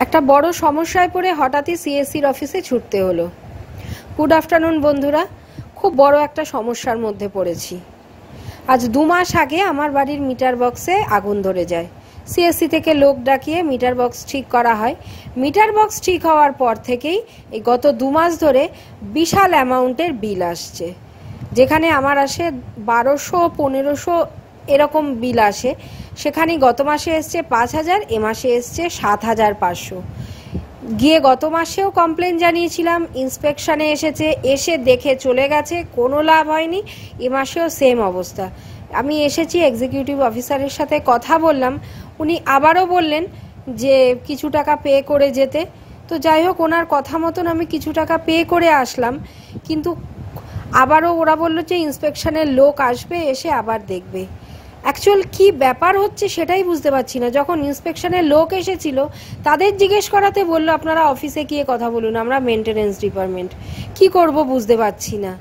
একটা বড় সমস্যায় পড়ে হঠাৎই সিএসসির অফিসে ছুটতে হলো। গুড আফটারনুন বন্ধুরা, খুব বড় একটা সমস্যার মধ্যে পড়েছি। আজ 2 মাস আগে আমার বাড়ির মিটার বক্সে আগুন ধরে যায়। সিএসসি থেকে লোক ডাকিয়ে মিটার বক্স ঠিক করা হয়। মিটার বক্স ঠিক হওয়ার পর থেকেই এই গত 2 মাস ধরে বিশাল অ্যামাউন্টের বিল আসছে, যেখানে আমার আসে 1200-1500 এরকম বিল আসে। সেখানে গত মাসে এসছে 5000, এ মাসে এসছে 7500। গিয়ে গত মাসেও কমপ্লেন জানিয়েছিলাম, ইন্সপেকশনে এসেছে, এসে দেখে চলে গেছে, কোনো লাভ হয়নি। এ মাসেও সেম অবস্থা। আমি এসেছি, এক্সিকিউটিভ অফিসারের সাথে কথা বললাম, উনি আবারও বললেন যে কিছু টাকা পে করে যেতে। তো যাই হোক, ওনার কথা মতন আমি কিছু টাকা পে করে আসলাম, কিন্তু আবারও ওরা বললো যে ইন্সপেকশনের লোক আসবে, এসে আবার দেখবে। অ্যাকচুয়াল কি ব্যাপার হচ্ছে সেটাই বুঝতে পারছি না। যখন ইন্সপেকশনের লোক এসেছিল তাদের জিজ্ঞেস করাতে বললো আপনারা অফিসে গিয়ে কথা বলুন, আমরা মেনটেনেন্স ডিপার্টমেন্ট। কি করব বুঝতে পারছি না।